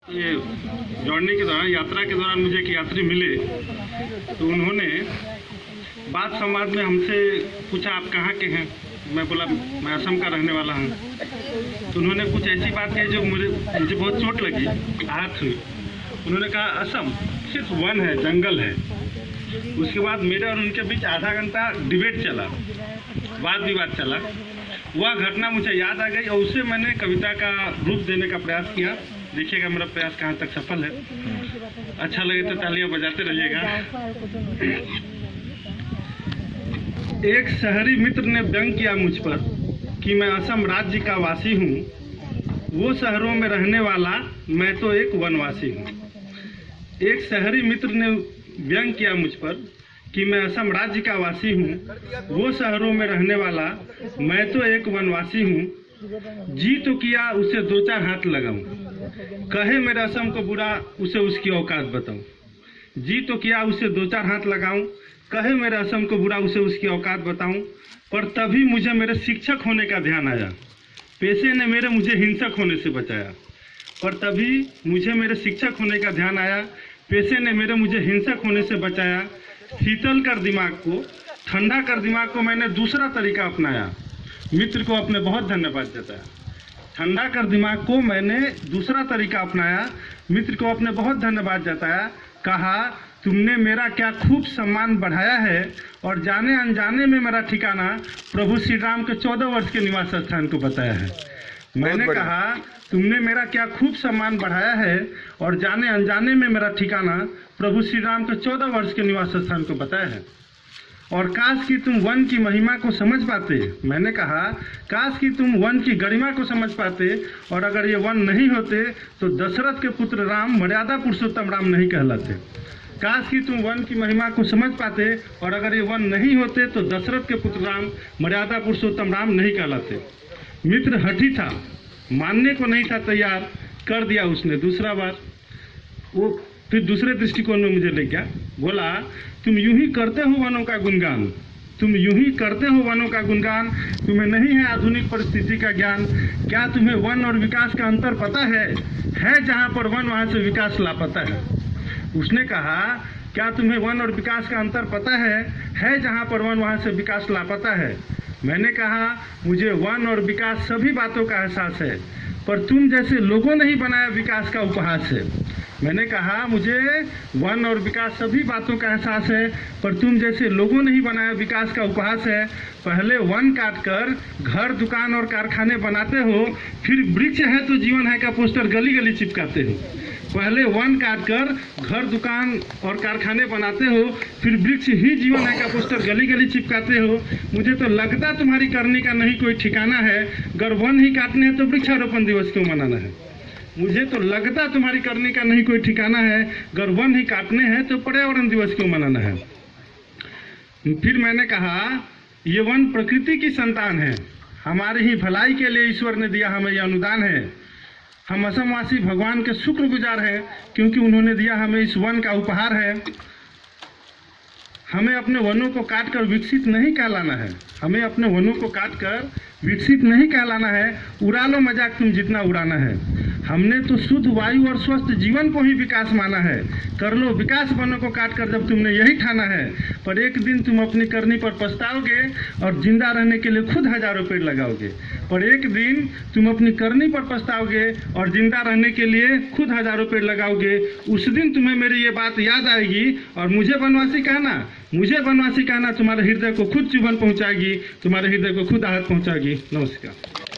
ये दौड़ने के दौरान, यात्रा के दौरान मुझे एक यात्री मिले, तो उन्होंने बात संवाद में हमसे पूछा, आप कहाँ के हैं? मैं बोला मैं असम का रहने वाला हूँ। तो उन्होंने कुछ ऐसी बात कही जो मुझे बहुत चोट लगी, आहत हुई। उन्होंने कहा असम सिर्फ वन है, जंगल है। उसके बाद मेरे और उनके बीच आधा घंटा डिबेट चला, वाद विवाद चला। वह घटना मुझे याद आ गई और उससे मैंने कविता का रूप देने का प्रयास किया। देखिएगा मेरा प्रयास कहाँ तक सफल है। अच्छा लगे तो तालियां बजाते रहिएगा। एक शहरी मित्र ने व्यंग किया मुझ पर कि मैं असम राज्य का वासी हूँ, वो शहरों में रहने वाला, मैं तो एक वनवासी हूँ। एक शहरी मित्र ने व्यंग किया मुझ पर कि मैं असम राज्य का वासी हूँ, वो शहरों में रहने वाला, मैं तो एक वनवासी हूँ। जी तो किया उसे दो चार हाथ लगाऊं, कहे मेरे असम को बुरा, उसे उसकी औकात बताऊं। जी तो किया उसे दो चार हाथ लगाऊं, कहे मेरे असम को बुरा, उसे उसकी औकात बताऊं। पर तभी मुझे मेरे शिक्षक होने का ध्यान आया, पेशे ने मेरे मुझे हिंसक होने से बचाया। पर तभी मुझे मेरे शिक्षक होने का ध्यान आया, पेशे ने मेरे मुझे हिंसक होने से बचाया। शीतल कर दिमाग को, ठंडा कर दिमाग को मैंने दूसरा तरीका अपनाया, मित्र को अपने बहुत धन्यवाद जताया। ठंडा कर दिमाग को मैंने दूसरा तरीका अपनाया, मित्र को अपने बहुत धन्यवाद जताया। कहा तुमने मेरा क्या खूब सम्मान बढ़ाया है और जाने अनजाने में मेरा ठिकाना प्रभु श्री राम के 14 वर्ष के निवास स्थान को बताया है। मैंने कहा तुमने मेरा क्या खूब सम्मान बढ़ाया है और जाने अनजाने में मेरा ठिकाना प्रभु श्री राम के 14 वर्ष के निवास स्थान को बताया है। और काश कि तुम वन की महिमा को समझ पाते। मैंने कहा काश कि तुम वन की गरिमा को समझ पाते, और अगर ये वन नहीं होते तो दशरथ के पुत्र राम मर्यादा पुरुषोत्तम राम नहीं कहलाते। काश कि तुम वन की महिमा को समझ पाते, और अगर ये वन नहीं होते तो दशरथ के पुत्र राम मर्यादा पुरुषोत्तम राम नहीं कहलाते। मित्र हठी था, मानने को नहीं था तैयार, कर दिया उसने दूसरा बार। वो फिर दूसरे दृष्टिकोण में मुझे ले गया, बोला तुम यूं ही करते हो वनों का गुणगान, तुम यूं ही करते हो वनों का गुणगान, तुम्हें नहीं है आधुनिक परिस्थिति का ज्ञान। क्या तुम्हें वन और विकास का अंतर पता है जहाँ पर वन वहाँ से विकास लापता है। उसने कहा क्या तुम्हें वन और विकास का अंतर पता है जहाँ पर वन वहाँ से विकास लापता है। मैंने कहा मुझे वन और विकास सभी बातों का एहसास है, पर तुम जैसे लोगों ने ही बनाया विकास का उपहास है। मैंने कहा मुझे वन और विकास सभी बातों का एहसास है, पर तुम जैसे लोगों ने ही बनाया विकास का उपहास है। पहले वन काटकर घर, दुकान और कारखाने बनाते हो, फिर वृक्ष है तो जीवन है का पोस्टर गली गली चिपकाते हो। पहले वन काटकर घर, दुकान और कारखाने बनाते हो, फिर वृक्ष ही जीवन है का पोस्टर गली गली चिपकाते हो। मुझे तो लगता तुम्हारी करने का नहीं कोई ठिकाना है, अगर वन ही काटने हैं तो वृक्षारोपण दिवस क्यों मनाना है। मुझे तो लगता तुम्हारी करने का नहीं कोई ठिकाना है, अगर वन ही काटने हैं तो पर्यावरण दिवस क्यों मनाना है। फिर मैंने कहा ये वन प्रकृति की संतान है, हमारी ही भलाई के लिए ईश्वर ने दिया हमें यह अनुदान है। हम असमवासी भगवान के शुक्रगुजार हैं क्योंकि उन्होंने दिया हमें इस वन का उपहार है। हमें अपने वनों को काटकर विकसित नहीं कहलाना है, हमें अपने वनों को काटकर विकसित नहीं कहलाना है। उड़ा लो मजाक तुम जितना उड़ाना है, हमने तो शुद्ध वायु और स्वस्थ जीवन को ही विकास माना है। कर लो विकास वनों को काटकर जब तुमने यही ठाना है, पर एक दिन तुम अपनी करनी पर पछताओगे और जिंदा रहने के लिए खुद हजारों पेड़ लगाओगे। पर एक दिन तुम अपनी करनी पर पछताओगे और जिंदा रहने के लिए खुद हजारों पेड़ लगाओगे। उस दिन तुम्हें मेरी ये बात याद आएगी और मुझे वनवासी कहना तुम्हारे हृदय को खुद चुभन पहुंचाएगी, तुम्हारे हृदय को खुद आहत पहुंचाएगी। नमस्कार।